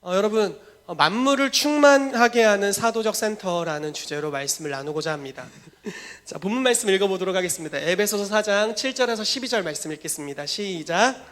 여러분, 만물을 충만하게 하는 사도적 센터라는 주제로 말씀을 나누고자 합니다. 자, 본문 말씀 읽어보도록 하겠습니다. 에베소서 4장 7절에서 12절 말씀 읽겠습니다. 시작.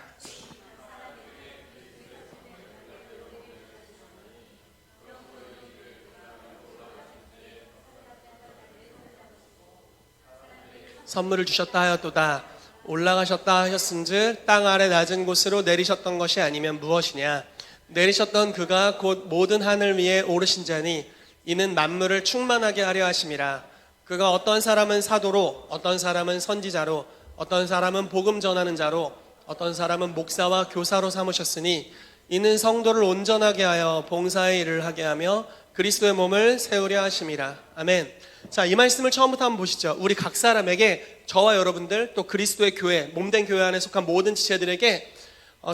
선물을 주셨다 하였도다. 올라가셨다 하셨은즉 땅 아래 낮은 곳으로 내리셨던 것이 아니면 무엇이냐. 내리셨던 그가 곧 모든 하늘 위에 오르신 자니 이는 만물을 충만하게 하려 하심이라. 그가 어떤 사람은 사도로, 어떤 사람은 선지자로, 어떤 사람은 복음 전하는 자로, 어떤 사람은 목사와 교사로 삼으셨으니 이는 성도를 온전하게 하여 봉사의 일을 하게 하며 그리스도의 몸을 세우려 하심이라. 아멘. 자, 이 말씀을 처음부터 한번 보시죠. 우리 각 사람에게, 저와 여러분들, 또 그리스도의 교회, 몸된 교회 안에 속한 모든 지체들에게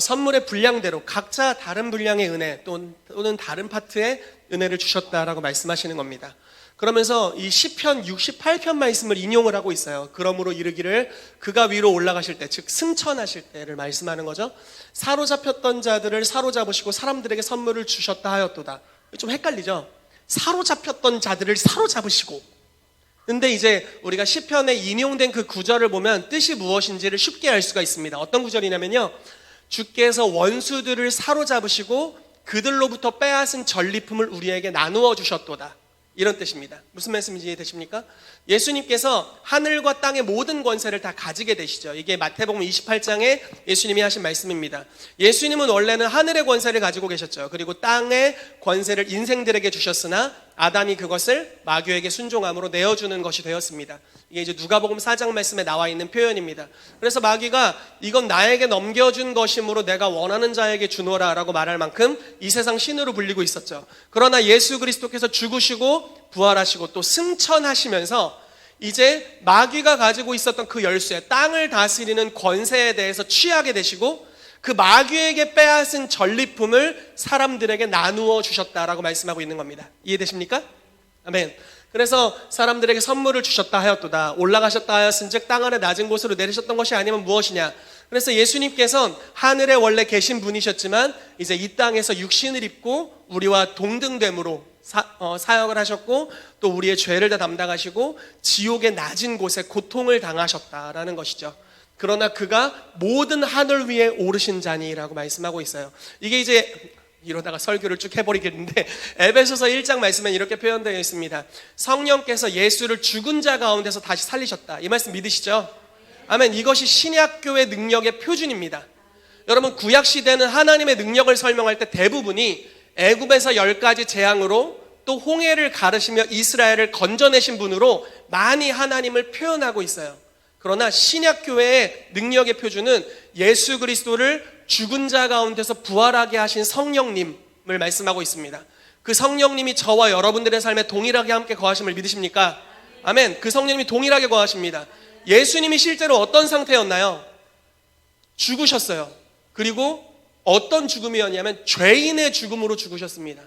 선물의 분량대로 각자 다른 분량의 은혜 또는 다른 파트의 은혜를 주셨다라고 말씀하시는 겁니다. 그러면서 이 시편 68편 말씀을 인용을 하고 있어요. 그러므로 이르기를 그가 위로 올라가실 때, 즉 승천하실 때를 말씀하는 거죠. 사로잡혔던 자들을 사로잡으시고 사람들에게 선물을 주셨다 하였도다. 좀 헷갈리죠? 사로잡혔던 자들을 사로잡으시고. 근데 이제 우리가 시편에 인용된 그 구절을 보면 뜻이 무엇인지를 쉽게 알 수가 있습니다. 어떤 구절이냐면요, 주께서 원수들을 사로잡으시고 그들로부터 빼앗은 전리품을 우리에게 나누어 주셨도다, 이런 뜻입니다. 무슨 말씀인지 이해되십니까? 예수님께서 하늘과 땅의 모든 권세를 다 가지게 되시죠. 이게 마태복음 28장에 예수님이 하신 말씀입니다. 예수님은 원래는 하늘의 권세를 가지고 계셨죠. 그리고 땅의 권세를 인생들에게 주셨으나 아담이 그것을 마귀에게 순종함으로 내어주는 것이 되었습니다. 이게 이제 누가복음 4장 말씀에 나와 있는 표현입니다. 그래서 마귀가 이건 나에게 넘겨준 것이므로 내가 원하는 자에게 주노라 라고 말할 만큼 이 세상 신으로 불리고 있었죠. 그러나 예수 그리스도께서 죽으시고 부활하시고 또 승천하시면서 이제 마귀가 가지고 있었던 그 열쇠, 땅을 다스리는 권세에 대해서 취하게 되시고 그 마귀에게 빼앗은 전리품을 사람들에게 나누어 주셨다라고 말씀하고 있는 겁니다. 이해되십니까? 아멘. 그래서 사람들에게 선물을 주셨다 하였도다. 올라가셨다 하였은즉 땅 아래 낮은 곳으로 내리셨던 것이 아니면 무엇이냐. 그래서 예수님께서는 하늘에 원래 계신 분이셨지만 이제 이 땅에서 육신을 입고 우리와 동등됨으로 사역을 하셨고 또 우리의 죄를 다 담당하시고 지옥의 낮은 곳에 고통을 당하셨다라는 것이죠. 그러나 그가 모든 하늘 위에 오르신 자니라고 말씀하고 있어요. 이게 이제 이러다가 설교를 쭉 해버리겠는데 에베소서 1장 말씀엔 이렇게 표현되어 있습니다. 성령께서 예수를 죽은 자 가운데서 다시 살리셨다. 이 말씀 믿으시죠? 아멘. 이것이 신약교회 능력의 표준입니다. 여러분, 구약시대는 하나님의 능력을 설명할 때 대부분이 애굽에서 10가지 재앙으로 또 홍해를 가르시며 이스라엘을 건져내신 분으로 많이 하나님을 표현하고 있어요. 그러나 신약교회의 능력의 표준은 예수 그리스도를 죽은 자 가운데서 부활하게 하신 성령님을 말씀하고 있습니다. 그 성령님이 저와 여러분들의 삶에 동일하게 함께 거하심을 믿으십니까? 아멘. 그 성령님이 동일하게 거하십니다. 예수님이 실제로 어떤 상태였나요? 죽으셨어요. 그리고 어떤 죽음이었냐면 죄인의 죽음으로 죽으셨습니다.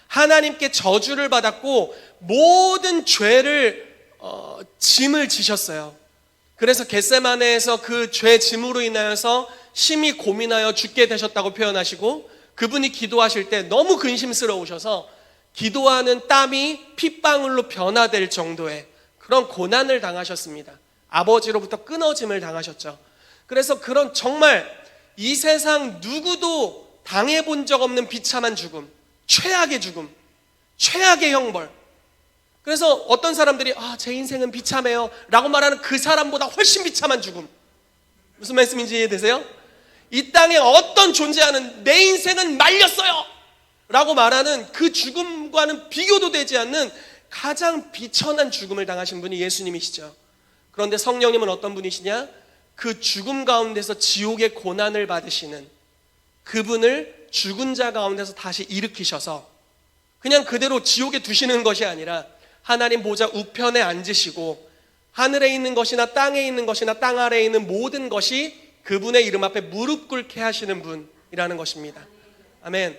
하나님께 저주를 받았고 모든 죄를 짐을 지셨어요. 그래서 겟세마네에서 그 죄 짐으로 인하여서 심히 고민하여 죽게 되셨다고 표현하시고, 그분이 기도하실 때 너무 근심스러우셔서 기도하는 땀이 핏방울로 변화될 정도의 그런 고난을 당하셨습니다. 아버지로부터 끊어짐을 당하셨죠. 그래서 그런 정말 이 세상 누구도 당해본 적 없는 비참한 죽음, 최악의 죽음, 최악의 형벌. 그래서 어떤 사람들이 제 인생은 비참해요 라고 말하는 그 사람보다 훨씬 비참한 죽음. 무슨 말씀인지 이해되세요? 이 땅에 어떤 존재하는 내 인생은 말렸어요 라고 말하는 그 죽음과는 비교도 되지 않는 가장 비천한 죽음을 당하신 분이 예수님이시죠. 그런데 성령님은 어떤 분이시냐? 그 죽음 가운데서 지옥의 고난을 받으시는 그분을 죽은 자 가운데서 다시 일으키셔서 그냥 그대로 지옥에 두시는 것이 아니라 하나님 보좌 우편에 앉으시고 하늘에 있는 것이나 땅에 있는 것이나 땅 아래에 있는 모든 것이 그분의 이름 앞에 무릎 꿇게 하시는 분이라는 것입니다. 아멘.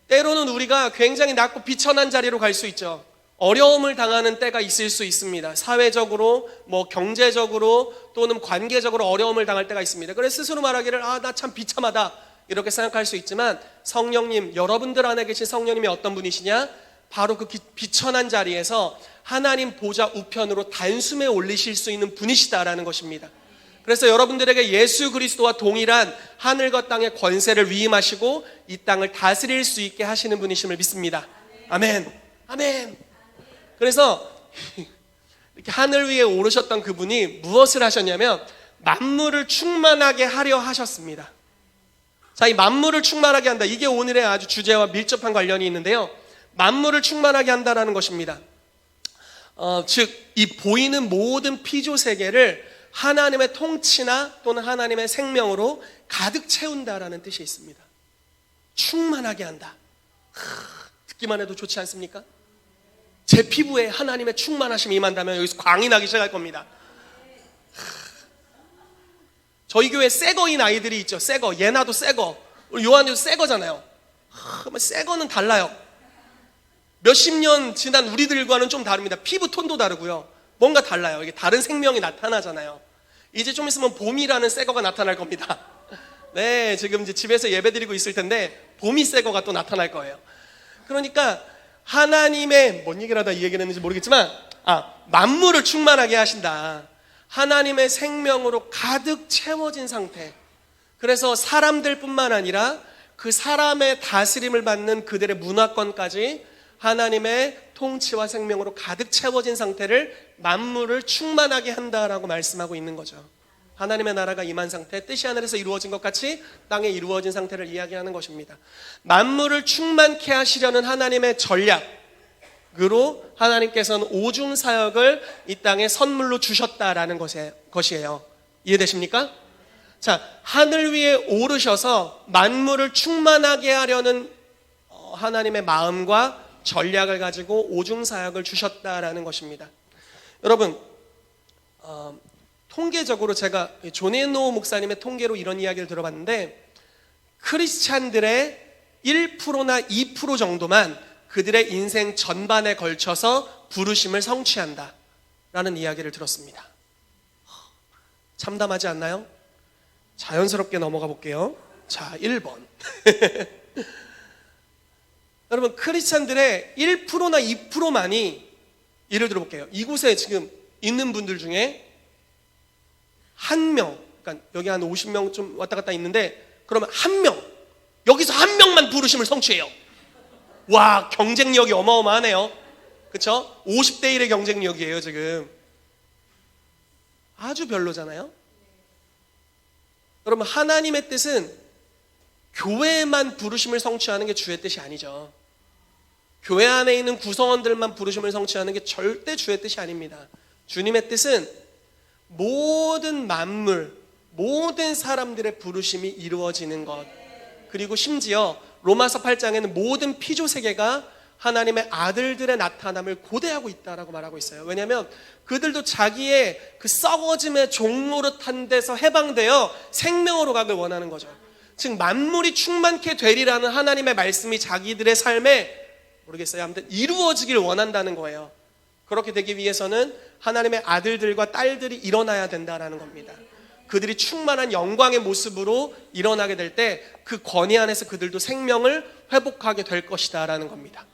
때로는 우리가 굉장히 낮고 비천한 자리로 갈 수 있죠. 어려움을 당하는 때가 있을 수 있습니다. 사회적으로, 경제적으로 또는 관계적으로 어려움을 당할 때가 있습니다. 그래서 스스로 말하기를 나 참 비참하다 이렇게 생각할 수 있지만 성령님, 여러분들 안에 계신 성령님이 어떤 분이시냐? 바로 그 비천한 자리에서 하나님 보좌 우편으로 단숨에 올리실 수 있는 분이시다라는 것입니다. 그래서 여러분들에게 예수 그리스도와 동일한 하늘과 땅의 권세를 위임하시고 이 땅을 다스릴 수 있게 하시는 분이심을 믿습니다. 아멘. 아멘. 그래서 이렇게 하늘 위에 오르셨던 그분이 무엇을 하셨냐면 만물을 충만하게 하려 하셨습니다. 자, 이 만물을 충만하게 한다. 이게 오늘의 아주 주제와 밀접한 관련이 있는데요. 만물을 충만하게 한다라는 것입니다. 즉, 이 보이는 모든 피조 세계를 하나님의 통치나 또는 하나님의 생명으로 가득 채운다라는 뜻이 있습니다. 충만하게 한다. 듣기만 해도 좋지 않습니까? 제 피부에 하나님의 충만하심이 임한다면 여기서 광이 나기 시작할 겁니다. 저희 교회 새거인 아이들이 있죠. 새거. 예나도 새거. 요한이도 새거잖아요. 새거는 달라요. 몇십 년 지난 우리들과는 좀 다릅니다. 피부 톤도 다르고요. 뭔가 달라요. 이게 다른 생명이 나타나잖아요. 이제 좀 있으면 봄이라는 새거가 나타날 겁니다. 네, 지금 이제 집에서 예배드리고 있을 텐데 봄이 새거가 또 나타날 거예요. 그러니까 하나님의, 뭔 얘기를 하다 이 얘기를 했는지 모르겠지만 만물을 충만하게 하신다. 하나님의 생명으로 가득 채워진 상태. 그래서 사람들뿐만 아니라 그 사람의 다스림을 받는 그들의 문화권까지 하나님의 통치와 생명으로 가득 채워진 상태를 만물을 충만하게 한다라고 말씀하고 있는 거죠. 하나님의 나라가 임한 상태, 뜻이 하늘에서 이루어진 것 같이 땅에 이루어진 상태를 이야기하는 것입니다. 만물을 충만케 하시려는 하나님의 전략으로 하나님께서는 오중사역을 이 땅에 선물로 주셨다라는 것이에요. 이해되십니까? 자, 하늘 위에 오르셔서 만물을 충만하게 하려는 하나님의 마음과 전략을 가지고 오중사역을 주셨다라는 것입니다. 여러분, 통계적으로 제가 존·에노 목사님의 통계로 이런 이야기를 들어봤는데 크리스찬들의 1%나 2% 정도만 그들의 인생 전반에 걸쳐서 부르심을 성취한다 라는 이야기를 들었습니다. 참담하지 않나요? 자연스럽게 넘어가 볼게요. 자, 1번. 여러분, 크리스찬들의 1%나 2%만이, 예를 들어 볼게요. 이곳에 지금 있는 분들 중에 한 명, 그러니까 여기 한 50명 좀 왔다 갔다 있는데, 그러면 한 명, 여기서 한 명만 부르심을 성취해요. 와, 경쟁력이 어마어마하네요. 그쵸? 50대 1의 경쟁력이에요, 지금. 아주 별로잖아요? 여러분, 하나님의 뜻은 교회만 부르심을 성취하는 게 주의 뜻이 아니죠. 교회 안에 있는 구성원들만 부르심을 성취하는 게 절대 주의 뜻이 아닙니다. 주님의 뜻은 모든 만물, 모든 사람들의 부르심이 이루어지는 것, 그리고 심지어 로마서 8장에는 모든 피조 세계가 하나님의 아들들의 나타남을 고대하고 있다라고 말하고 있어요. 왜냐하면 그들도 자기의 그 썩어짐의 종노릇한 데서 해방되어 생명으로 가길 원하는 거죠. 즉 만물이 충만케 되리라는 하나님의 말씀이 자기들의 삶에, 모르겠어요, 아무튼 이루어지길 원한다는 거예요. 그렇게 되기 위해서는 하나님의 아들들과 딸들이 일어나야 된다라는 겁니다. 그들이 충만한 영광의 모습으로 일어나게 될 때 그 권위 안에서 그들도 생명을 회복하게 될 것이다 라는 겁니다.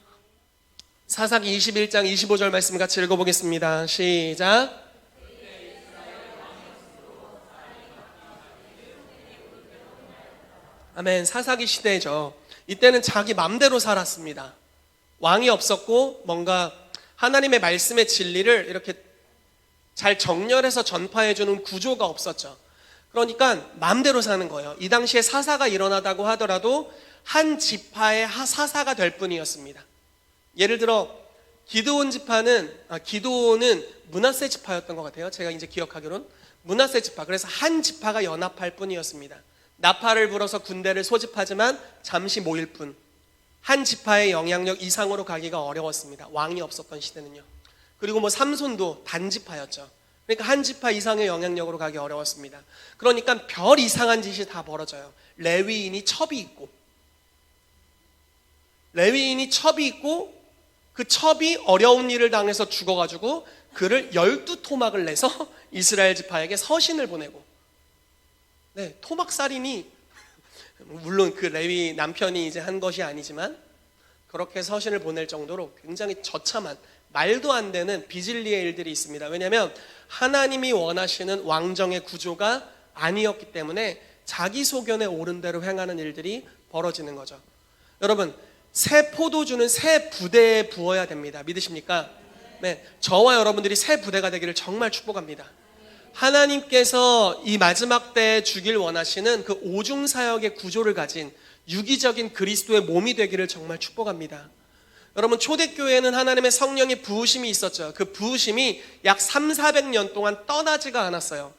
사사기 21장 25절 말씀 같이 읽어보겠습니다. 시작. 아멘. 사사기 시대죠. 이때는 자기 맘대로 살았습니다. 왕이 없었고 뭔가 하나님의 말씀의 진리를 이렇게 잘 정렬해서 전파해주는 구조가 없었죠. 그러니까 마음대로 사는 거예요. 이 당시에 사사가 일어나다고 하더라도 한 지파의 사사가 될 뿐이었습니다. 예를 들어 기드온은 므낫세 지파였던 것 같아요. 제가 이제 기억하기로는 므낫세 지파. 그래서 한 지파가 연합할 뿐이었습니다. 나팔을 불어서 군대를 소집하지만 잠시 모일 뿐. 한 지파의 영향력 이상으로 가기가 어려웠습니다. 왕이 없었던 시대는요. 그리고 삼손도 단지파였죠. 그러니까 한 지파 이상의 영향력으로 가기 어려웠습니다. 그러니까 별 이상한 짓이 다 벌어져요. 레위인이 첩이 있고 그 첩이 어려운 일을 당해서 죽어가지고 그를 12토막을 내서 이스라엘 지파에게 서신을 보내고, 네, 토막살인이 물론 그 레위 남편이 이제 한 것이 아니지만 그렇게 서신을 보낼 정도로 굉장히 처참한 말도 안 되는 비진리의 일들이 있습니다. 왜냐하면 하나님이 원하시는 왕정의 구조가 아니었기 때문에 자기 소견에 옳은 대로 행하는 일들이 벌어지는 거죠. 여러분, 새 포도주는 새 부대에 부어야 됩니다. 믿으십니까? 네, 저와 여러분들이 새 부대가 되기를 정말 축복합니다. 하나님께서 이 마지막 때에 주길 원하시는 그 오중사역의 구조를 가진 유기적인 그리스도의 몸이 되기를 정말 축복합니다. 여러분, 초대교회에는 하나님의 성령의 부으심이 있었죠. 그 부으심이 약 300~400년 동안 떠나지가 않았어요.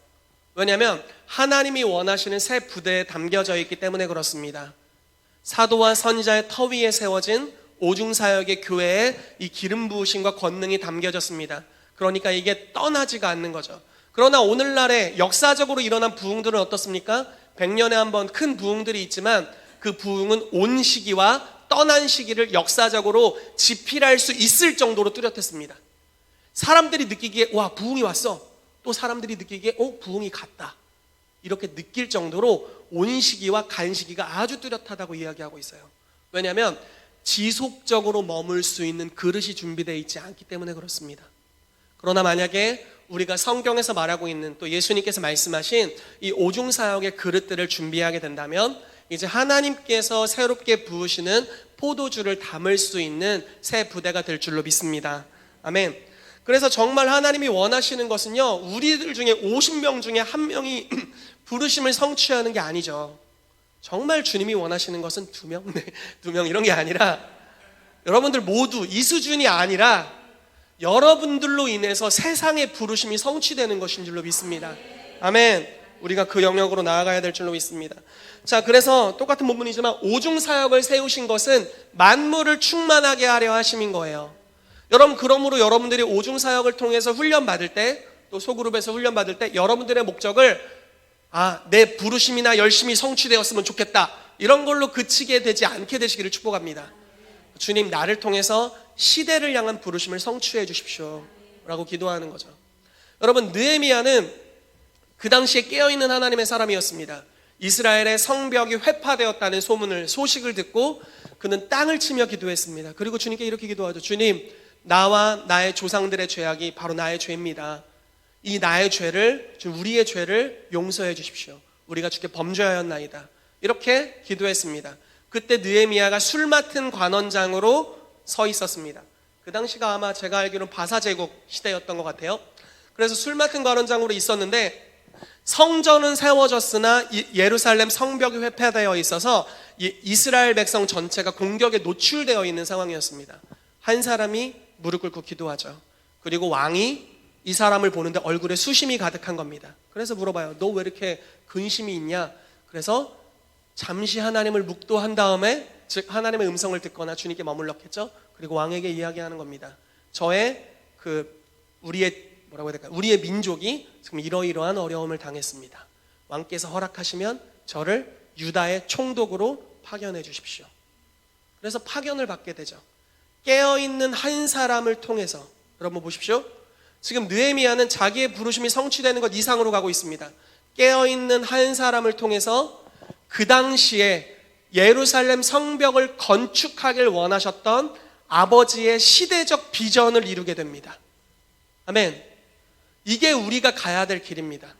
왜냐하면 하나님이 원하시는 새 부대에 담겨져 있기 때문에 그렇습니다. 사도와 선지자의 터 위에 세워진 오중사역의 교회에 이 기름 부으심과 권능이 담겨졌습니다. 그러니까 이게 떠나지가 않는 거죠. 그러나 오늘날에 역사적으로 일어난 부흥들은 어떻습니까? 100년에 한 번 큰 부흥들이 있지만 그 부흥은 온 시기와 떠난 시기를 역사적으로 지필할 수 있을 정도로 뚜렷했습니다. 사람들이 느끼기에 와, 부흥이 왔어. 또 사람들이 느끼기에 부흥이 갔다. 이렇게 느낄 정도로 온 시기와 간 시기가 아주 뚜렷하다고 이야기하고 있어요. 왜냐하면 지속적으로 머물 수 있는 그릇이 준비되어 있지 않기 때문에 그렇습니다. 그러나 만약에 우리가 성경에서 말하고 있는 또 예수님께서 말씀하신 이 오중사역의 그릇들을 준비하게 된다면 이제 하나님께서 새롭게 부으시는 포도주를 담을 수 있는 새 부대가 될 줄로 믿습니다. 아멘. 그래서 정말 하나님이 원하시는 것은요, 우리들 중에 50명 중에 한 명이 부르심을 성취하는 게 아니죠. 정말 주님이 원하시는 것은 2명, 2명 이런 게 아니라 여러분들 모두 이 수준이 아니라 여러분들로 인해서 세상의 부르심이 성취되는 것인 줄로 믿습니다. 아멘. 우리가 그 영역으로 나아가야 될 줄로 믿습니다. 자, 그래서 똑같은 본문이지만 오중사역을 세우신 것은 만물을 충만하게 하려 하심인 거예요. 여러분, 그러므로 여러분들이 오중사역을 통해서 훈련받을 때, 또 소그룹에서 훈련받을 때 여러분들의 목적을 내 부르심이나 열심히 성취되었으면 좋겠다, 이런 걸로 그치게 되지 않게 되시기를 축복합니다. 주님, 나를 통해서 시대를 향한 부르심을 성취해 주십시오 라고 기도하는 거죠. 여러분, 느헤미야는 그 당시에 깨어있는 하나님의 사람이었습니다. 이스라엘의 성벽이 회파되었다는 소식을 듣고 그는 땅을 치며 기도했습니다. 그리고 주님께 이렇게 기도하죠. 주님, 나와 나의 조상들의 죄악이 바로 나의 죄입니다. 이 나의 죄를, 우리의 죄를 용서해 주십시오. 우리가 주께 범죄하였나이다. 이렇게 기도했습니다. 그때 느헤미야가 술 맡은 관원장으로 서 있었습니다. 그 당시가 아마 제가 알기로는 바사제국 시대였던 것 같아요. 그래서 술 맡은 관원장으로 있었는데 성전은 세워졌으나 예루살렘 성벽이 회파되어 있어서 이스라엘 백성 전체가 공격에 노출되어 있는 상황이었습니다. 한 사람이 무릎 꿇고 기도하죠. 그리고 왕이 이 사람을 보는데 얼굴에 수심이 가득한 겁니다. 그래서 물어봐요. 너 왜 이렇게 근심이 있냐? 그래서 잠시 하나님을 묵도한 다음에, 즉 하나님의 음성을 듣거나 주님께 머물렀겠죠. 그리고 왕에게 이야기하는 겁니다. 우리의 민족이 지금 이러이러한 어려움을 당했습니다. 왕께서 허락하시면 저를 유다의 총독으로 파견해 주십시오. 그래서 파견을 받게 되죠. 깨어있는 한 사람을 통해서. 여러분 보십시오. 지금 느헤미야는 자기의 부르심이 성취되는 것 이상으로 가고 있습니다. 깨어있는 한 사람을 통해서 그 당시에 예루살렘 성벽을 건축하길 원하셨던 아버지의 시대적 비전을 이루게 됩니다. 아멘. 이게 우리가 가야 될 길입니다.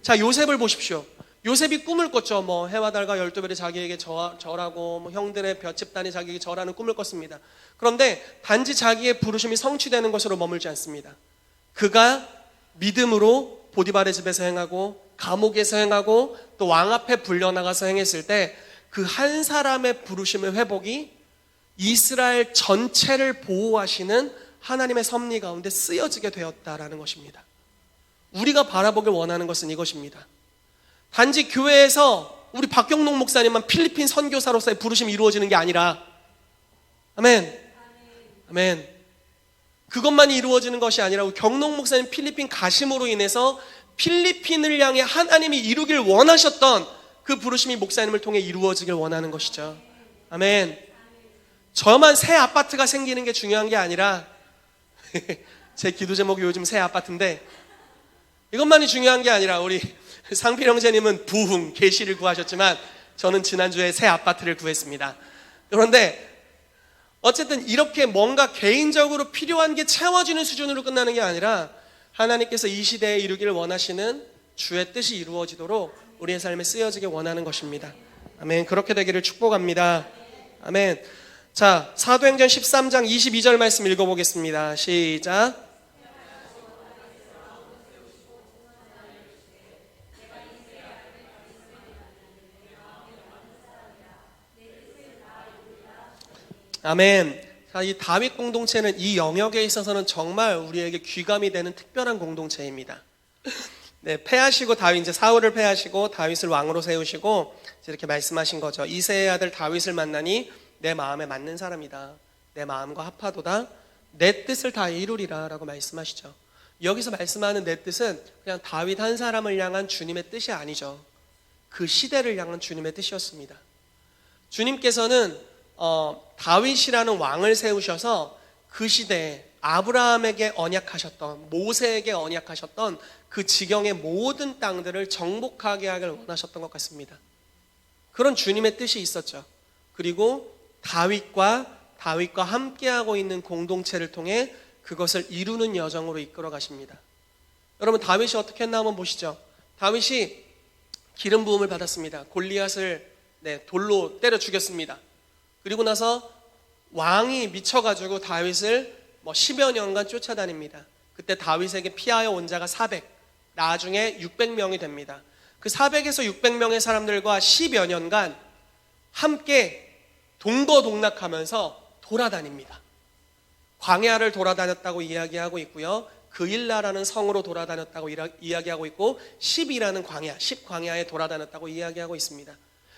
자, 요셉을 보십시오. 요셉이 꿈을 꿨죠. 해와 달과 12별이 자기에게 절하고 형들의 볏집단이 자기에게 절하는 꿈을 꿨습니다. 그런데 단지 자기의 부르심이 성취되는 것으로 머물지 않습니다. 그가 믿음으로 보디발의 집에서 행하고 감옥에서 행하고 또 왕 앞에 불려나가서 행했을 때 그 한 사람의 부르심의 회복이 이스라엘 전체를 보호하시는 하나님의 섭리 가운데 쓰여지게 되었다라는 것입니다. 우리가 바라보길 원하는 것은 이것입니다. 단지 교회에서 우리 박경록 목사님만 필리핀 선교사로서의 부르심이 이루어지는 게 아니라, 아멘, 아멘, 그것만이 이루어지는 것이 아니라 우리 경록 목사님 필리핀 가심으로 인해서 필리핀을 향해 하나님이 이루길 원하셨던 그 부르심이 목사님을 통해 이루어지길 원하는 것이죠. 아멘. 저만 새 아파트가 생기는 게 중요한 게 아니라 제 기도 제목이 요즘 새 아파트인데, 이것만이 중요한 게 아니라 우리 상필 형제님은 부흥, 계시를 구하셨지만 저는 지난주에 새 아파트를 구했습니다. 그런데 어쨌든 이렇게 뭔가 개인적으로 필요한 게 채워지는 수준으로 끝나는 게 아니라 하나님께서 이 시대에 이루기를 원하시는 주의 뜻이 이루어지도록 우리의 삶에 쓰여지길 원하는 것입니다. 아멘. 그렇게 되기를 축복합니다. 아멘. 자, 사도행전 13장 22절 말씀 읽어보겠습니다. 시작. 아멘. 자, 이 다윗 공동체는 이 영역에 있어서는 정말 우리에게 귀감이 되는 특별한 공동체입니다. 네, 패하시고 다윗, 이제 사울을 패하시고 다윗을 왕으로 세우시고 이렇게 말씀하신 거죠. 이새의 아들 다윗을 만나니 내 마음에 맞는 사람이다. 내 마음과 합하도다. 내 뜻을 다 이루리라 라고 말씀하시죠. 여기서 말씀하는 내 뜻은 그냥 다윗 한 사람을 향한 주님의 뜻이 아니죠. 그 시대를 향한 주님의 뜻이었습니다. 주님께서는 다윗이라는 왕을 세우셔서 그 시대에 아브라함에게 언약하셨던, 모세에게 언약하셨던 그 지경의 모든 땅들을 정복하게 하길 원하셨던 것 같습니다. 그런 주님의 뜻이 있었죠. 그리고 다윗과 함께하고 있는 공동체를 통해 그것을 이루는 여정으로 이끌어 가십니다. 여러분, 다윗이 어떻게 했나 한번 보시죠. 다윗이 기름 부음을 받았습니다. 골리앗을 돌로 때려 죽였습니다. 그리고 나서 왕이 미쳐가지고 다윗을 10여 년간 쫓아다닙니다. 그때 다윗에게 피하여 온 자가 400, 나중에 600명이 됩니다. 그 400에서 600명의 사람들과 10여 년간 함께 동거동락하면서 돌아다닙니다. 광야를 돌아다녔다고 이야기하고 있고요. 그일라라는 성으로 돌아다녔다고 이야기하고 있고 10이라는 광야, 10광야에 돌아다녔다고 이야기하고 있습니다.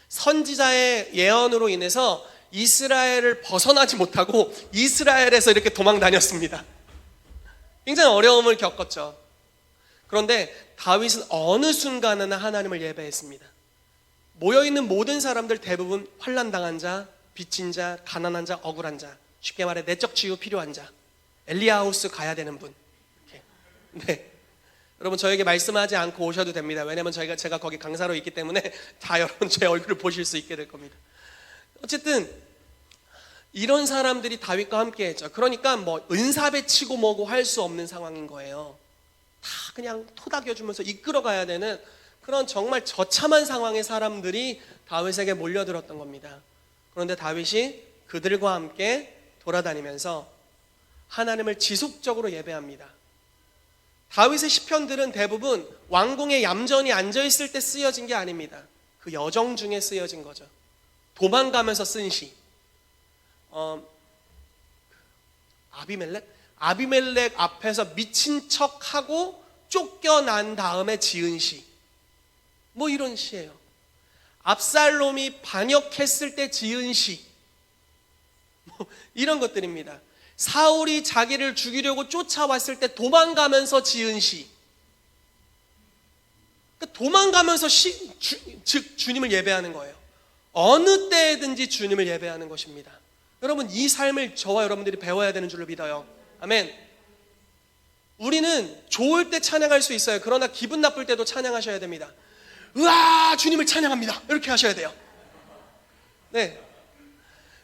선지자의 예언으로 인해서 이스라엘을 벗어나지 못하고 이스라엘에서 이렇게 도망 다녔습니다. 굉장히 어려움을 겪었죠. 그런데 다윗은 어느 순간에나 하나님을 예배했습니다. 모여있는 모든 사람들 대부분 환난당한 자, 빚진 자, 가난한 자, 억울한 자, 쉽게 말해 내적 치유 필요한 자, 엘리야하우스 가야 되는 분. 이렇게. 네. 여러분, 저에게 말씀하지 않고 오셔도 됩니다. 왜냐하면 제가 거기 강사로 있기 때문에 다 여러분 제 얼굴을 보실 수 있게 될 겁니다. 어쨌든 이런 사람들이 다윗과 함께 했죠. 그러니까 은사 배치고 뭐고 할 수 없는 상황인 거예요. 다 그냥 토닥여주면서 이끌어가야 되는 그런 정말 처참한 상황의 사람들이 다윗에게 몰려들었던 겁니다. 그런데 다윗이 그들과 함께 돌아다니면서 하나님을 지속적으로 예배합니다. 다윗의 시편들은 대부분 왕궁에 얌전히 앉아있을 때 쓰여진 게 아닙니다. 그 여정 중에 쓰여진 거죠. 도망가면서 쓴 시. 아비멜렉 앞에서 미친 척하고 쫓겨난 다음에 지은 시. 이런 시예요. 압살롬이 반역했을 때 지은 시. 이런 것들입니다. 사울이 자기를 죽이려고 쫓아왔을 때 도망가면서 지은 시. 그러니까 도망가면서 즉 주님을 예배하는 거예요. 어느 때든지 주님을 예배하는 것입니다. 여러분, 이 삶을 저와 여러분들이 배워야 되는 줄로 믿어요. 아멘. 우리는 좋을 때 찬양할 수 있어요. 그러나 기분 나쁠 때도 찬양하셔야 됩니다. 으아, 주님을 찬양합니다. 이렇게 하셔야 돼요. 네.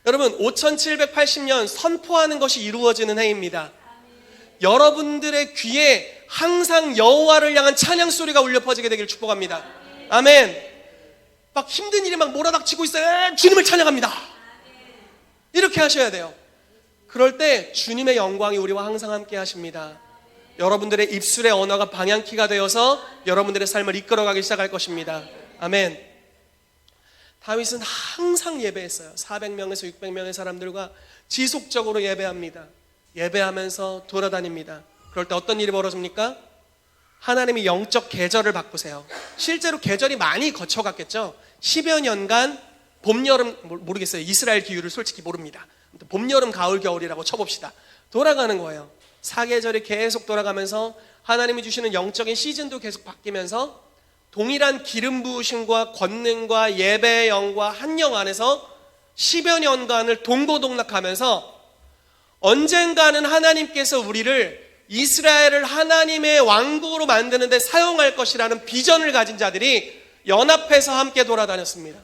여러분, 5780년 선포하는 것이 이루어지는 해입니다. 여러분들의 귀에 항상 여호와를 향한 찬양 소리가 울려 퍼지게 되기를 축복합니다. 아멘. 막 힘든 일이 막 몰아닥치고 있어요. 주님을 찬양합니다. 이렇게 하셔야 돼요. 그럴 때 주님의 영광이 우리와 항상 함께 하십니다. 여러분들의 입술의 언어가 방향키가 되어서 여러분들의 삶을 이끌어가기 시작할 것입니다. 아멘. 다윗은 항상 예배했어요. 400명에서 600명의 사람들과 지속적으로 예배합니다. 예배하면서 돌아다닙니다. 그럴 때 어떤 일이 벌어집니까? 하나님이 영적 계절을 바꾸세요. 실제로 계절이 많이 거쳐갔겠죠. 10여 년간 봄, 여름, 모르겠어요. 이스라엘 기후를 솔직히 모릅니다. 봄, 여름, 가을, 겨울이라고 쳐봅시다. 돌아가는 거예요. 사계절이 계속 돌아가면서 하나님이 주시는 영적인 시즌도 계속 바뀌면서 동일한 기름 부으심과 권능과 예배의 영과 한 영 안에서 10여 년간을 동고동락하면서 언젠가는 하나님께서 우리를 이스라엘을 하나님의 왕국으로 만드는 데 사용할 것이라는 비전을 가진 자들이 연합해서 함께 돌아다녔습니다.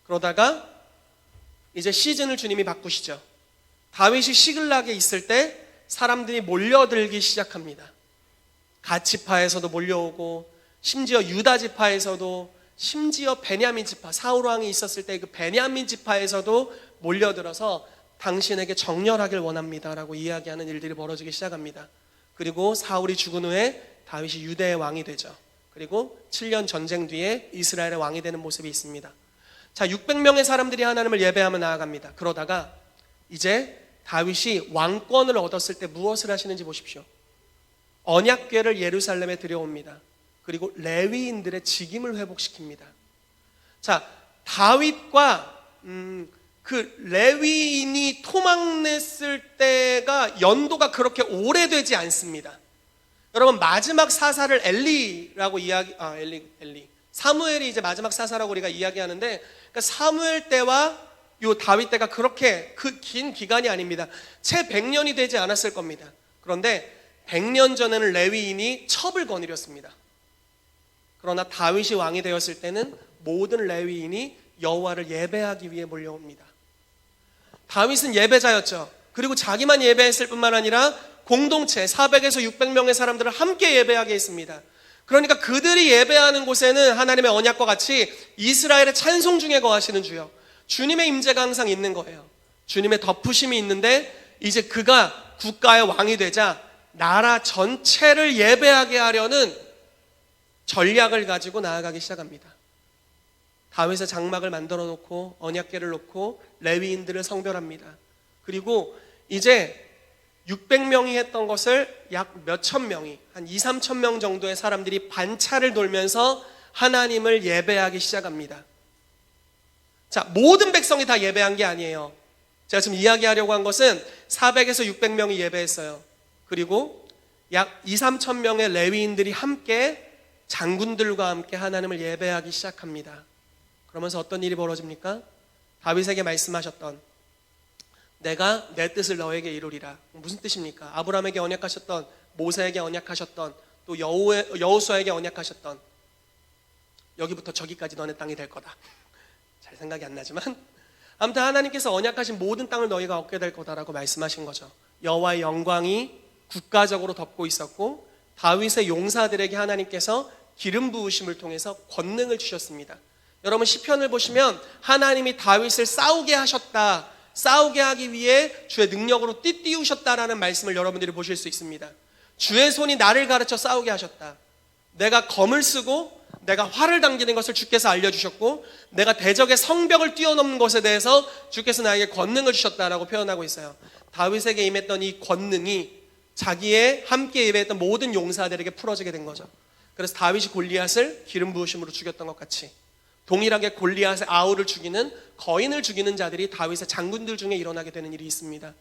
그러다가 이제 시즌을 주님이 바꾸시죠. 다윗이 시글락에 있을 때 사람들이 몰려들기 시작합니다. 갓 지파에서도 몰려오고, 심지어 유다 지파에서도, 심지어 베냐민 지파, 사울 왕이 있었을 때 그 베냐민 지파에서도 몰려들어서 당신에게 정렬하길 원합니다라고 이야기하는 일들이 벌어지기 시작합니다. 그리고 사울이 죽은 후에 다윗이 유대의 왕이 되죠. 그리고 7년 전쟁 뒤에 이스라엘의 왕이 되는 모습이 있습니다. 자, 600명의 사람들이 하나님을 예배하며 나아갑니다. 그러다가 이제 다윗이 왕권을 얻었을 때 무엇을 하시는지 보십시오. 언약궤를 예루살렘에 들여옵니다. 그리고 레위인들의 직임을 회복시킵니다. 자, 다윗과 그 레위인이 토막냈을 때가 연도가 그렇게 오래되지 않습니다. 여러분, 마지막 사사를 엘리라고 사무엘이 이제 마지막 사사라고 우리가 이야기하는데, 그러니까 사무엘 때와 요 다윗 때가 그렇게 그 긴 기간이 아닙니다. 채 100년이 되지 않았을 겁니다. 그런데 100년 전에는 레위인이 첩을 거느렸습니다. 그러나 다윗이 왕이 되었을 때는 모든 레위인이 여호와를 예배하기 위해 몰려옵니다. 다윗은 예배자였죠. 그리고 자기만 예배했을 뿐만 아니라 공동체 400에서 600명의 사람들을 함께 예배하게 했습니다. 그러니까 그들이 예배하는 곳에는 하나님의 언약과 같이 이스라엘의 찬송 중에 거하시는 주여, 주님의 임재가 항상 있는 거예요. 주님의 덮으심이 있는데 이제 그가 국가의 왕이 되자 나라 전체를 예배하게 하려는 전략을 가지고 나아가기 시작합니다. 다윗의 장막을 만들어 놓고 언약궤를 놓고 레위인들을 성별합니다. 그리고 이제 600명이 했던 것을 약 몇천 명이, 한 2, 3천 명 정도의 사람들이 반차를 돌면서 하나님을 예배하기 시작합니다. 자, 모든 백성이 다 예배한 게 아니에요. 제가 지금 이야기하려고 한 것은 400에서 600명이 예배했어요. 그리고 약 2, 3천 명의 레위인들이 함께 장군들과 함께 하나님을 예배하기 시작합니다. 그러면서 어떤 일이 벌어집니까? 다윗에게 말씀하셨던 내가 내 뜻을 너에게 이루리라. 무슨 뜻입니까? 아브라함에게 언약하셨던, 모세에게 언약하셨던, 또 여호수아에게 언약하셨던, 여기부터 저기까지 너네 땅이 될 거다. 잘 생각이 안 나지만 아무튼 하나님께서 언약하신 모든 땅을 너희가 얻게 될 거다라고 말씀하신 거죠. 여호와의 영광이 국가적으로 덮고 있었고 다윗의 용사들에게 하나님께서 기름 부으심을 통해서 권능을 주셨습니다. 여러분, 시편을 보시면 하나님이 다윗을 싸우게 하셨다, 싸우게 하기 위해 주의 능력으로 띠띠우셨다라는 말씀을 여러분들이 보실 수 있습니다. 주의 손이 나를 가르쳐 싸우게 하셨다. 내가 검을 쓰고 내가 활을 당기는 것을 주께서 알려주셨고 내가 대적의 성벽을 뛰어넘는 것에 대해서 주께서 나에게 권능을 주셨다라고 표현하고 있어요. 다윗에게 임했던 이 권능이 자기의 함께 예배했던 모든 용사들에게 풀어지게 된 거죠. 그래서 다윗이 골리앗을 기름 부으심으로 죽였던 것 같이 동일하게 골리앗의 아우를 죽이는, 거인을 죽이는 자들이 다윗의 장군들 중에 일어나게 되는 일이 있습니다.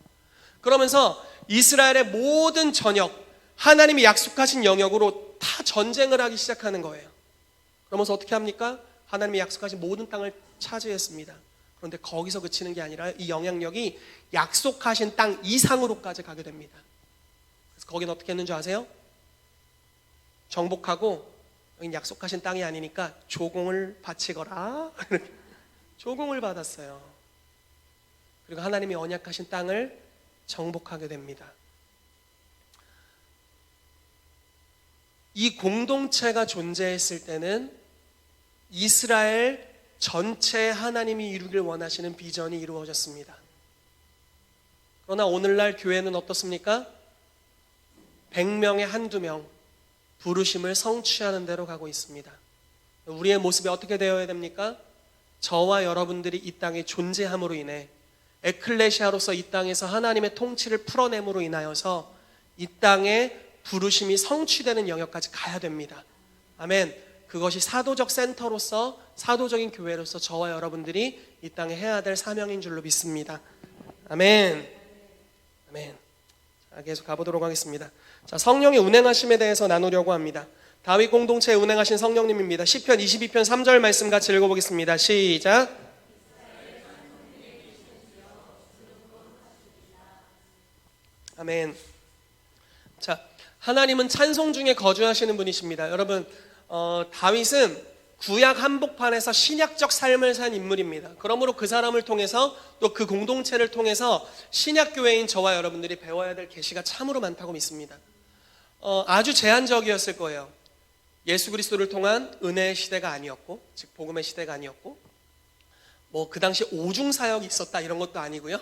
그러면서 이스라엘의 모든 전역, 하나님이 약속하신 영역으로 다 전쟁을 하기 시작하는 거예요. 그러면서 어떻게 합니까? 하나님이 약속하신 모든 땅을 차지했습니다. 그런데 거기서 그치는 게 아니라 이 영향력이 약속하신 땅 이상으로까지 가게 됩니다. 그래서 거긴 어떻게 했는지 아세요? 정복하고 여긴 약속하신 땅이 아니니까 조공을 바치거라. 조공을 받았어요. 그리고 하나님이 언약하신 땅을 정복하게 됩니다. 이 공동체가 존재했을 때는 이스라엘 전체에 하나님이 이루길 원하시는 비전이 이루어졌습니다. 그러나 오늘날 교회는 어떻습니까? 100명에 한두 명 부르심을 성취하는 대로 가고 있습니다. 우리의 모습이 어떻게 되어야 됩니까? 저와 여러분들이 이 땅에 존재함으로 인해 에클레시아로서 이 땅에서 하나님의 통치를 풀어냄으로 인하여서 이 땅에 부르심이 성취되는 영역까지 가야 됩니다. 아멘. 그것이 사도적 센터로서, 사도적인 교회로서 저와 여러분들이 이 땅에 해야 될 사명인 줄로 믿습니다. 아멘. 아멘. 자, 계속 가보도록 하겠습니다. 자, 성령의 운행하심에 대해서 나누려고 합니다. 다윗 공동체에 운행하신 성령님입니다. 시편 22편 3절 말씀 같이 읽어보겠습니다. 시작. 아멘. 자, 하나님은 찬송 중에 거주하시는 분이십니다. 여러분, 다윗은 구약 한복판에서 신약적 삶을 산 인물입니다. 그러므로 그 사람을 통해서 또 그 공동체를 통해서 신약교회인 저와 여러분들이 배워야 될 계시가 참으로 많다고 믿습니다. 아주 제한적이었을 거예요. 예수 그리스도를 통한 은혜의 시대가 아니었고, 즉 복음의 시대가 아니었고, 뭐 그 당시 오중사역이 있었다 이런 것도 아니고요.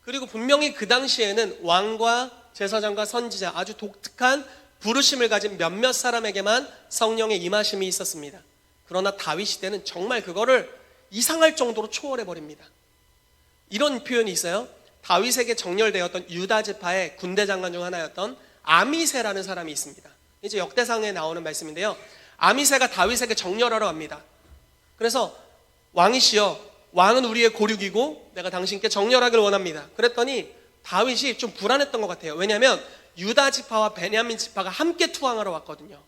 그리고 분명히 그 당시에는 왕과 제사장과 선지자, 아주 독특한 부르심을 가진 몇몇 사람에게만 성령의 임하심이 있었습니다. 그러나 다윗 시대는 정말 그거를 이상할 정도로 초월해 버립니다. 이런 표현이 있어요. 다윗에게 정렬되었던 유다 지파의 군대 장관 중 하나였던 아미새라는 사람이 있습니다. 이제 역대상에 나오는 말씀인데요. 아미새가 다윗에게 정렬하러 갑니다. 그래서 왕이시여, 왕은 우리의 고륙이고 내가 당신께 정렬하기를 원합니다. 그랬더니 다윗이 좀 불안했던 것 같아요. 왜냐하면 유다 지파와 베냐민 지파가 함께 투항하러 왔거든요.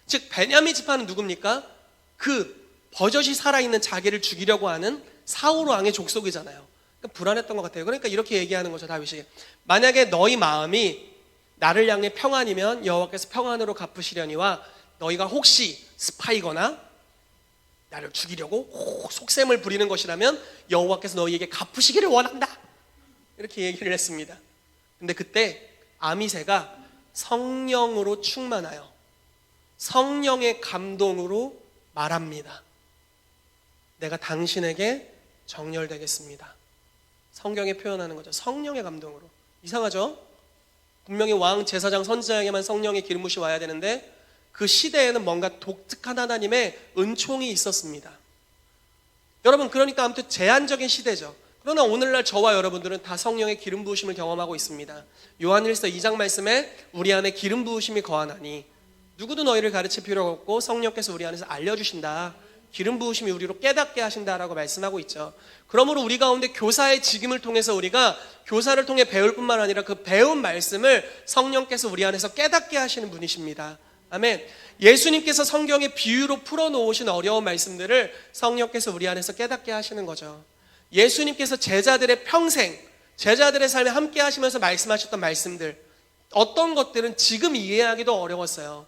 즉 베냐민 지파는 누굽니까? 그 버젓이 살아있는 자기를 죽이려고 하는 사울 왕의 족속이잖아요. 그러니까 불안했던 것 같아요. 그러니까 이렇게 얘기하는 거죠, 다윗이. 만약에 너희 마음이 나를 향해 평안이면 여호와께서 평안으로 갚으시려니와 너희가 혹시 스파이거나 나를 죽이려고 속셈을 부리는 것이라면 여호와께서 너희에게 갚으시기를 원한다. 이렇게 얘기를 했습니다. 근데 그때 아미새가 성령으로 충만하여 성령의 감동으로 말합니다. 내가 당신에게 정렬되겠습니다. 성경에 표현하는 거죠. 성령의 감동으로. 이상하죠? 분명히 왕, 제사장, 선지자에게만 성령의 기름 부으심이 와야 되는데 그 시대에는 뭔가 독특한 하나님의 은총이 있었습니다. 여러분, 그러니까 아무튼 제한적인 시대죠. 그러나 오늘날 저와 여러분들은 다 성령의 기름 부으심을 경험하고 있습니다. 요한일서 2장 말씀에 우리 안에 기름 부으심이 거하나니 누구도 너희를 가르칠 필요가 없고 성령께서 우리 안에서 알려주신다. 기름 부으심이 우리로 깨닫게 하신다라고 말씀하고 있죠. 그러므로 우리 가운데 교사의 직임을 통해서 우리가 교사를 통해 배울 뿐만 아니라 그 배운 말씀을 성령께서 우리 안에서 깨닫게 하시는 분이십니다. 아멘. 예수님께서 성경의 비유로 풀어놓으신 어려운 말씀들을 성령께서 우리 안에서 깨닫게 하시는 거죠. 예수님께서 제자들의 평생, 제자들의 삶에 함께 하시면서 말씀하셨던 말씀들, 어떤 것들은 지금 이해하기도 어려웠어요.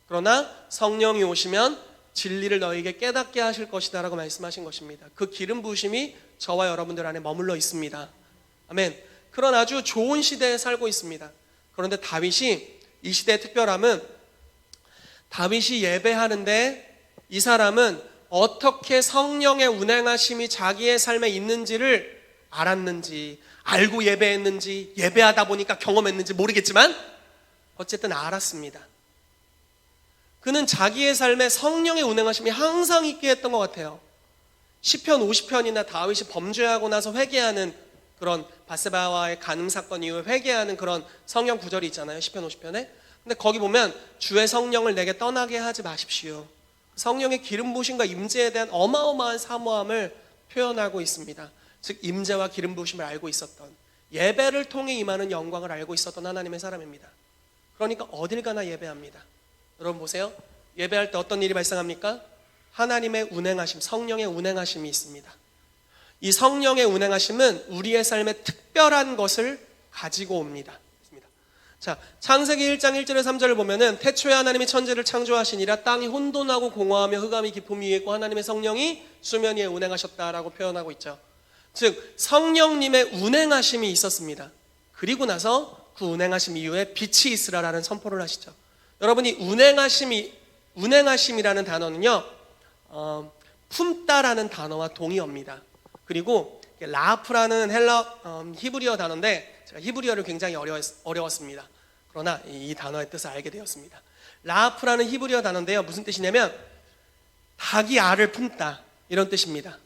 그러나 성령이 오시면 진리를 너희에게 깨닫게 하실 것이다 라고 말씀하신 것입니다. 그 기름 부으심이 저와 여러분들 안에 머물러 있습니다. 아멘. 그런 아주 좋은 시대에 살고 있습니다. 그런데 다윗이, 이 시대의 특별함은 다윗이 예배하는데 이 사람은 어떻게 성령의 운행하심이 자기의 삶에 있는지를 알았는지, 알고 예배했는지, 예배하다 보니까 경험했는지 모르겠지만 어쨌든 알았습니다. 그는 자기의 삶에 성령의 운행하심이 항상 있게 했던 것 같아요. 시편 50편이나 다윗이 범죄하고 나서 회개하는 그런 바세바와의 간음 사건 이후에 회개하는 그런 성경 구절이 있잖아요. 시편 50편에. 근데 거기 보면 주의 성령을 내게 떠나게 하지 마십시오. 성령의 기름 부으심과 임재에 대한 어마어마한 사모함을 표현하고 있습니다. 즉 임재와 기름 부으심을 알고 있었던, 예배를 통해 임하는 영광을 알고 있었던 하나님의 사람입니다. 그러니까 어딜 가나 예배합니다. 여러분 보세요. 예배할 때 어떤 일이 발생합니까? 하나님의 운행하심, 성령의 운행하심이 있습니다. 이 성령의 운행하심은 우리의 삶에 특별한 것을 가지고 옵니다. 자, 창세기 1장 1절에 3절을 보면은 태초에 하나님이 천지를 창조하시니라 땅이 혼돈하고 공허하며 흑암이 깊음 위에 있고 하나님의 성령이 수면 위에 운행하셨다라고 표현하고 있죠. 즉 성령님의 운행하심이 있었습니다. 그리고 나서 그 운행하심 이후에 빛이 있으라라는 선포를 하시죠. 여러분이 운행하심이라는 단어는요, 품다라는 단어와 동의어입니다. 그리고 라프라는 히브리어 단어인데 제가 히브리어를 굉장히 어려웠습니다. 그러나 이 단어의 뜻을 알게 되었습니다. 라프라는 히브리어 단어인데요, 무슨 뜻이냐면 닭이 알을 품다 이런 뜻입니다.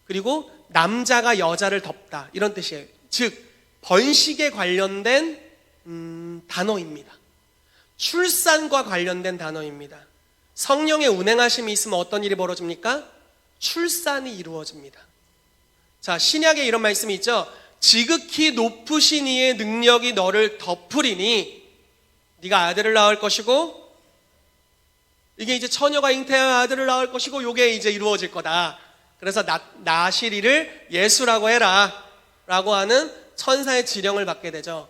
그리고 남자가 여자를 덮다 이런 뜻이에요. 즉 번식에 관련된 단어입니다. 출산과 관련된 단어입니다. 성령의 운행하심이 있으면 어떤 일이 벌어집니까? 출산이 이루어집니다. 자, 신약에 이런 말씀이 있죠. 지극히 높으신 이의 능력이 너를 덮으리니 네가 아들을 낳을 것이고, 이게 이제 처녀가 잉태하여 아들을 낳을 것이고 요게 이제 이루어질 거다. 그래서 낳으실 이를 예수라고 해라 라고 하는 천사의 지령을 받게 되죠.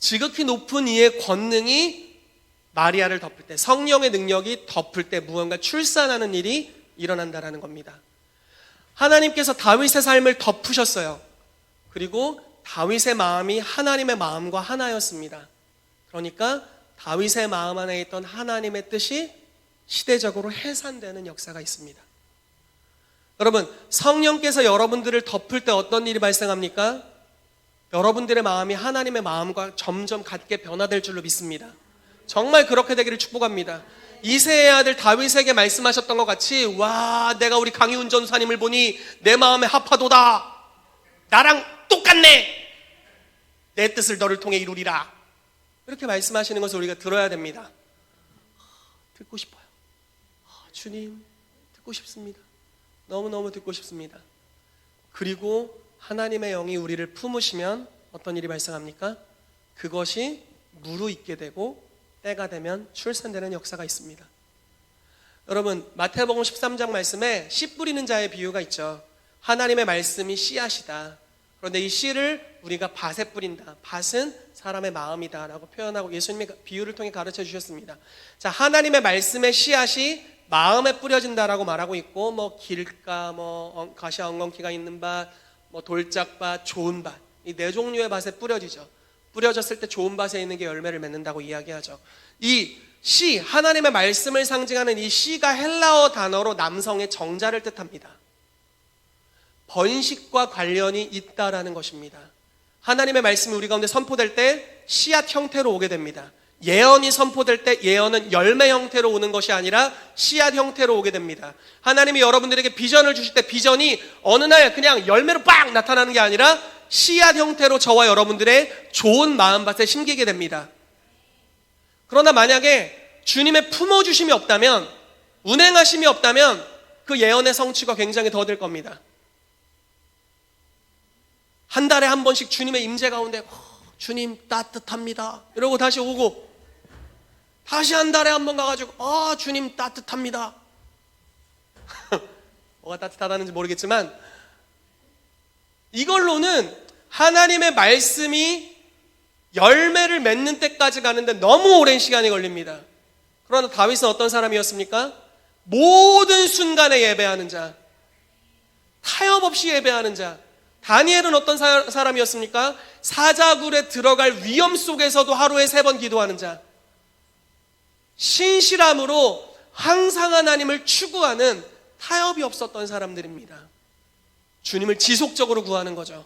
지극히 높은 이의 권능이 마리아를 덮을 때, 성령의 능력이 덮을 때 무언가 출산하는 일이 일어난다라는 겁니다. 하나님께서 다윗의 삶을 덮으셨어요. 그리고 다윗의 마음이 하나님의 마음과 하나였습니다. 그러니까 다윗의 마음 안에 있던 하나님의 뜻이 시대적으로 해산되는 역사가 있습니다. 여러분, 성령께서 여러분들을 덮을 때 어떤 일이 발생합니까? 여러분들의 마음이 하나님의 마음과 점점 같게 변화될 줄로 믿습니다. 정말 그렇게 되기를 축복합니다. 이새의 아들 다윗에게 말씀하셨던 것 같이, 와, 내가 우리 강희훈 전사님을 보니 내 마음에 합하도다. 나랑 똑같네. 내 뜻을 너를 통해 이루리라. 이렇게 말씀하시는 것을 우리가 들어야 됩니다. 듣고 싶어요. 주님, 듣고 싶습니다. 너무너무 듣고 싶습니다. 그리고 하나님의 영이 우리를 품으시면 어떤 일이 발생합니까? 그것이 무르익게 되고 때가 되면 출산되는 역사가 있습니다. 여러분, 마태복음 13장 말씀에 씨 뿌리는 자의 비유가 있죠. 하나님의 말씀이 씨앗이다. 그런데 이 씨를 우리가 밭에 뿌린다. 밭은 사람의 마음이다 라고 표현하고 예수님의 비유를 통해 가르쳐 주셨습니다. 자, 하나님의 말씀의 씨앗이 마음에 뿌려진다라고 말하고 있고, 뭐 길가, 뭐 가시와 엉겅퀴가 있는 밭, 뭐 돌짝밭, 좋은 밭, 이 네 종류의 밭에 뿌려지죠. 뿌려졌을 때 좋은 밭에 있는 게 열매를 맺는다고 이야기하죠. 이 씨, 하나님의 말씀을 상징하는 이 씨가 헬라어 단어로 남성의 정자를 뜻합니다. 번식과 관련이 있다라는 것입니다. 하나님의 말씀이 우리 가운데 선포될 때 씨앗 형태로 오게 됩니다. 예언이 선포될 때 예언은 열매 형태로 오는 것이 아니라 씨앗 형태로 오게 됩니다. 하나님이 여러분들에게 비전을 주실 때 비전이 어느 날 그냥 열매로 빵 나타나는 게 아니라 씨앗 형태로 저와 여러분들의 좋은 마음밭에 심기게 됩니다. 그러나 만약에 주님의 품어주심이 없다면, 운행하심이 없다면 그 예언의 성취가 굉장히 더딜 겁니다. 한 달에 한 번씩 주님의 임재 가운데 주님 따뜻합니다 이러고 다시 오고, 다시 한 달에 한 번 가가지고 주님 따뜻합니다. 뭐가 따뜻하다는지 모르겠지만 이걸로는 하나님의 말씀이 열매를 맺는 때까지 가는데 너무 오랜 시간이 걸립니다. 그러나 다윗은 어떤 사람이었습니까? 모든 순간에 예배하는 자, 타협 없이 예배하는 자. 다니엘은 어떤 사람이었습니까? 사자굴에 들어갈 위험 속에서도 하루에 3번 기도하는 자. 신실함으로 항상 하나님을 추구하는 타협이 없었던 사람들입니다. 주님을 지속적으로 구하는 거죠.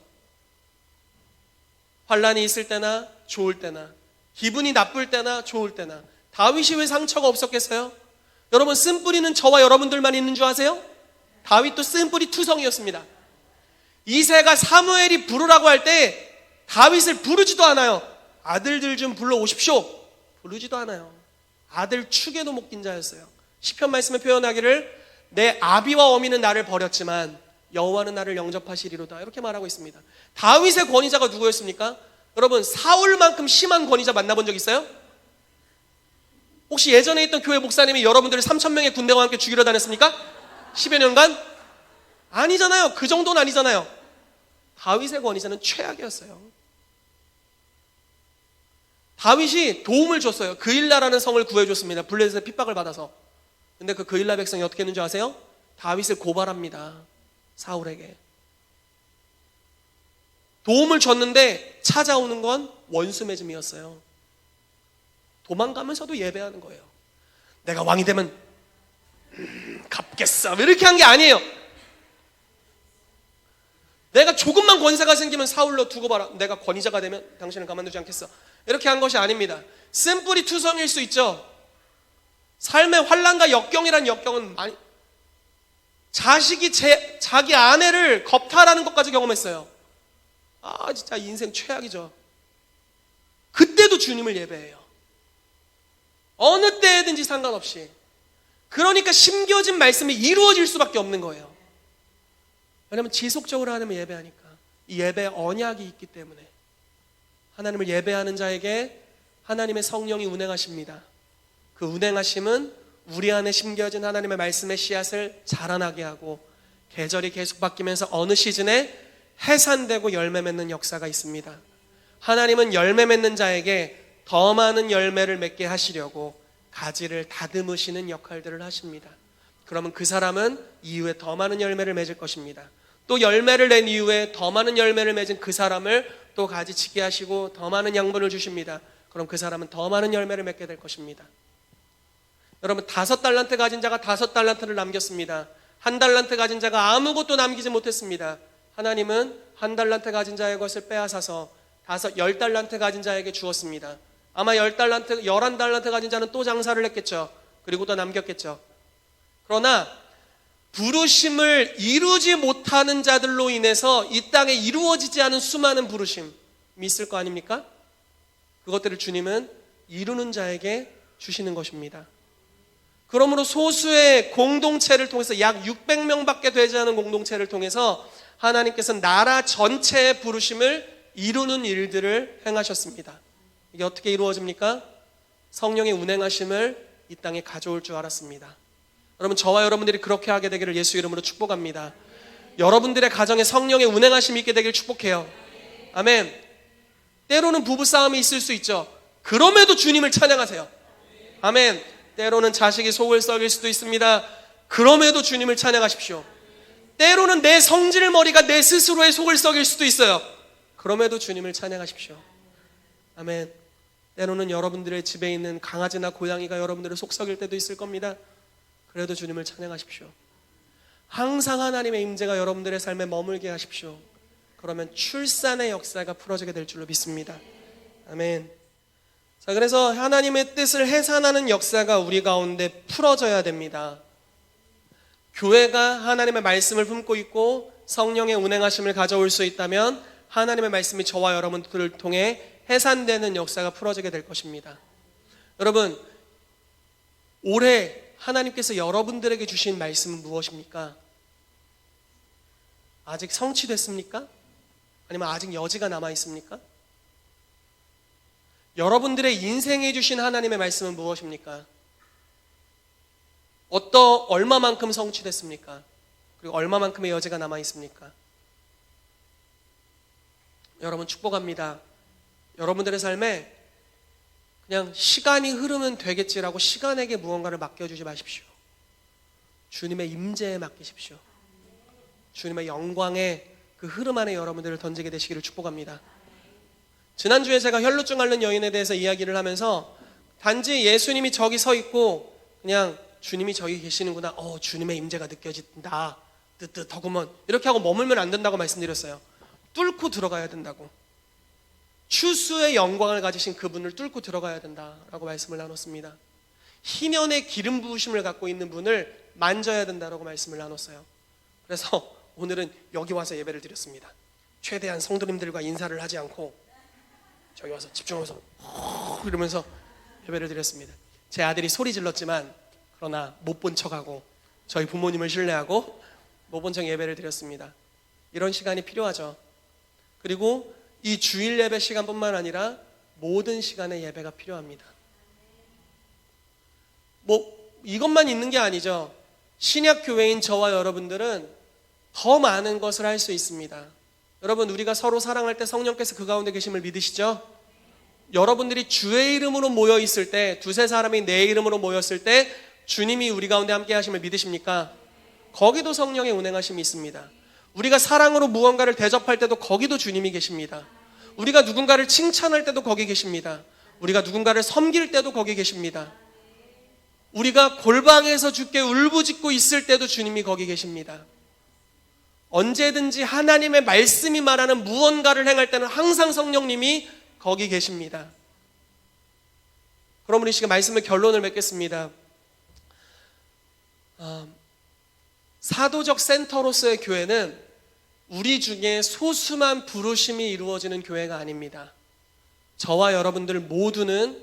환난이 있을 때나 좋을 때나, 기분이 나쁠 때나 좋을 때나. 다윗이 왜 상처가 없었겠어요? 여러분, 쓴뿌리는 저와 여러분들만 있는 줄 아세요? 다윗도 쓴뿌리 투성이었습니다. 이새가 사무엘이 부르라고 할 때 다윗을 부르지도 않아요. 아들들 좀 불러오십시오. 부르지도 않아요. 아들 축에도 못 낀 자였어요. 시편 말씀에 표현하기를 내 아비와 어미는 나를 버렸지만 여호와는 나를 영접하시리로다, 이렇게 말하고 있습니다. 다윗의 권위자가 누구였습니까? 여러분, 사울만큼 심한 권위자 만나본 적 있어요? 혹시 예전에 있던 교회 목사님이 여러분들을 3,000명의 군대와 함께 죽이러 다녔습니까? 10여 년간? 아니잖아요. 그 정도는 아니잖아요. 다윗의 권위자는 최악이었어요. 다윗이 도움을 줬어요. 그일라라는 성을 구해줬습니다. 블레셋의 핍박을 받아서. 근데 그 그일라 백성이 어떻게 했는지 아세요? 다윗을 고발합니다. 사울에게. 도움을 줬는데 찾아오는 건 원수 맺음이었어요. 도망가면서도 예배하는 거예요. 내가 왕이 되면 갚겠어, 이렇게 한 게 아니에요. 내가 조금만 권세가 생기면 사울로 두고 봐라, 내가 권위자가 되면 당신을 가만두지 않겠어, 이렇게 한 것이 아닙니다. 쓴뿌리 투성일 수 있죠. 삶의 환난과 역경이란 역경은 많이, 자식이 자기 아내를 겁탈하는 것까지 경험했어요. 진짜 인생 최악이죠. 그때도 주님을 예배해요. 어느 때든지 상관없이. 그러니까 심겨진 말씀이 이루어질 수밖에 없는 거예요. 왜냐하면 지속적으로 하나님을 예배하니까. 이 예배에 언약이 있기 때문에. 하나님을 예배하는 자에게 하나님의 성령이 운행하십니다. 그 운행하심은 우리 안에 심겨진 하나님의 말씀의 씨앗을 자라나게 하고 계절이 계속 바뀌면서 어느 시즌에 해산되고 열매 맺는 역사가 있습니다. 하나님은 열매 맺는 자에게 더 많은 열매를 맺게 하시려고 가지를 다듬으시는 역할들을 하십니다. 그러면 그 사람은 이후에 더 많은 열매를 맺을 것입니다. 또 열매를 낸 이후에 더 많은 열매를 맺은 그 사람을 또 가지치게 하시고 더 많은 양분을 주십니다. 그럼 그 사람은 더 많은 열매를 맺게 될 것입니다. 여러분, 5달란트 가진 자가 5달란트를 남겼습니다. 1달란트 가진 자가 아무것도 남기지 못했습니다. 하나님은 1달란트 가진 자의 것을 빼앗아서 10달란트 가진 자에게 주었습니다. 아마 11달란트 가진 자는 또 장사를 했겠죠. 그리고 또 남겼겠죠. 그러나 부르심을 이루지 못하는 자들로 인해서 이 땅에 이루어지지 않은 수많은 부르심이 있을 거 아닙니까? 그것들을 주님은 이루는 자에게 주시는 것입니다. 그러므로 소수의 공동체를 통해서 약 600명밖에 되지 않은 공동체를 통해서 하나님께서 나라 전체의 부르심을 이루는 일들을 행하셨습니다. 이게 어떻게 이루어집니까? 성령의 운행하심을 이 땅에 가져올 줄 알았습니다. 여러분, 저와 여러분들이 그렇게 하게 되기를 예수 이름으로 축복합니다. 여러분들의 가정에 성령의 운행하심이 있게 되기를 축복해요. 아멘. 때로는 부부싸움이 있을 수 있죠. 그럼에도 주님을 찬양하세요. 아멘. 때로는 자식이 속을 썩일 수도 있습니다. 그럼에도 주님을 찬양하십시오. 때로는 내 성질머리가 내 스스로의 속을 썩일 수도 있어요. 그럼에도 주님을 찬양하십시오. 아멘. 때로는 여러분들의 집에 있는 강아지나 고양이가 여러분들을 속 썩일 때도 있을 겁니다. 그래도 주님을 찬양하십시오. 항상 하나님의 임재가 여러분들의 삶에 머물게 하십시오. 그러면 출산의 역사가 풀어지게 될 줄로 믿습니다. 아멘. 자, 그래서 하나님의 뜻을 해산하는 역사가 우리 가운데 풀어져야 됩니다. 교회가 하나님의 말씀을 품고 있고 성령의 운행하심을 가져올 수 있다면 하나님의 말씀이 저와 여러분들을 통해 해산되는 역사가 풀어지게 될 것입니다. 여러분, 올해 하나님께서 여러분들에게 주신 말씀은 무엇입니까? 아직 성취됐습니까? 아니면 아직 여지가 남아 있습니까? 여러분들의 인생에 주신 하나님의 말씀은 무엇입니까? 얼마만큼 성취됐습니까? 그리고 얼마만큼의 여지가 남아 있습니까? 여러분, 축복합니다. 여러분들의 삶에 그냥 시간이 흐르면 되겠지라고 시간에게 무언가를 맡겨주지 마십시오. 주님의 임재에 맡기십시오. 주님의 영광의 그 흐름 안에 여러분들을 던지게 되시기를 축복합니다. 지난주에 제가 혈루증 앓는 여인에 대해서 이야기를 하면서 단지 예수님이 저기 서 있고 그냥 주님이 저기 계시는구나, 주님의 임재가 느껴진다, 뜨뜻하구먼, 이렇게 하고 머물면 안 된다고 말씀드렸어요. 뚫고 들어가야 된다고. 추수의 영광을 가지신 그분을 뚫고 들어가야 된다라고 말씀을 나눴습니다. 희년의 기름 부으심을 갖고 있는 분을 만져야 된다라고 말씀을 나눴어요. 그래서 오늘은 여기 와서 예배를 드렸습니다. 최대한 성도님들과 인사를 하지 않고 저기 와서 집중해서 이러면서 예배를 드렸습니다. 제 아들이 소리 질렀지만 그러나 못 본 척하고 저희 부모님을 신뢰하고 못 본 척 예배를 드렸습니다. 이런 시간이 필요하죠. 그리고 이 주일 예배 시간뿐만 아니라 모든 시간에 예배가 필요합니다. 이것만 있는 게 아니죠. 신약교회인 저와 여러분들은 더 많은 것을 할 수 있습니다. 여러분, 우리가 서로 사랑할 때 성령께서 그 가운데 계심을 믿으시죠? 여러분들이 주의 이름으로 모여 있을 때, 두세 사람이 내 이름으로 모였을 때 주님이 우리 가운데 함께 하심을 믿으십니까? 거기도 성령의 운행하심이 있습니다. 우리가 사랑으로 무언가를 대접할 때도 거기도 주님이 계십니다. 우리가 누군가를 칭찬할 때도 거기 계십니다. 우리가 누군가를 섬길 때도 거기 계십니다. 우리가 골방에서 주께 울부짖고 있을 때도 주님이 거기 계십니다. 언제든지 하나님의 말씀이 말하는 무언가를 행할 때는 항상 성령님이 거기 계십니다. 그럼 우리 시간 말씀의 결론을 맺겠습니다. 사도적 센터로서의 교회는 우리 중에 소수만 부르심이 이루어지는 교회가 아닙니다. 저와 여러분들 모두는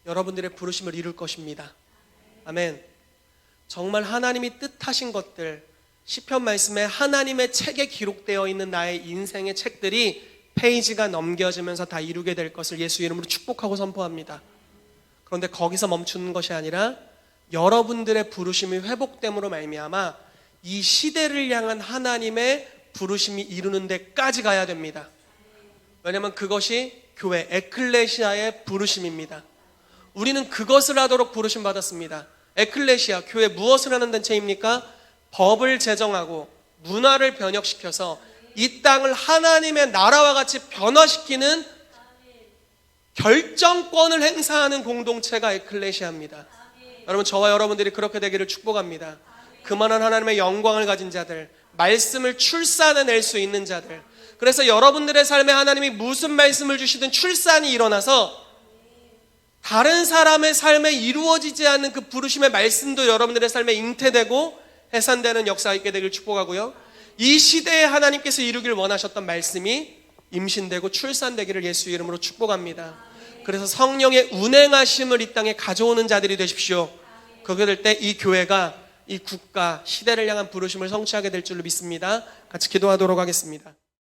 여러분들의 부르심을 이룰 것입니다. 아멘. 정말 하나님이 뜻하신 것들, 시편 말씀에 하나님의 책에 기록되어 있는 나의 인생의 책들이 페이지가 넘겨지면서 다 이루게 될 것을 예수 이름으로 축복하고 선포합니다. 그런데 거기서 멈추는 것이 아니라 여러분들의 부르심이 회복됨으로 말미암아 이 시대를 향한 하나님의 부르심이 이루는 데까지 가야 됩니다. 왜냐하면 그것이 교회 에클레시아의 부르심입니다. 우리는 그것을 하도록 부르심 받았습니다. 에클레시아, 교회 무엇을 하는 단체입니까? 법을 제정하고 문화를 변혁시켜서 이 땅을 하나님의 나라와 같이 변화시키는 결정권을 행사하는 공동체가 에클레시아입니다. 여러분, 저와 여러분들이 그렇게 되기를 축복합니다. 그만한 하나님의 영광을 가진 자들, 말씀을 출산해낼 수 있는 자들, 그래서 여러분들의 삶에 하나님이 무슨 말씀을 주시든 출산이 일어나서 다른 사람의 삶에 이루어지지 않는 그 부르심의 말씀도 여러분들의 삶에 잉태되고 해산되는 역사가 있게 되길 축복하고요, 이 시대에 하나님께서 이루길 원하셨던 말씀이 임신되고 출산되기를 예수 이름으로 축복합니다. 그래서 성령의 운행하심을 이 땅에 가져오는 자들이 되십시오. 그렇게 될 때 이 교회가 이 국가, 시대를 향한 부르심을 성취하게 될 줄로 믿습니다. 같이 기도하도록 하겠습니다.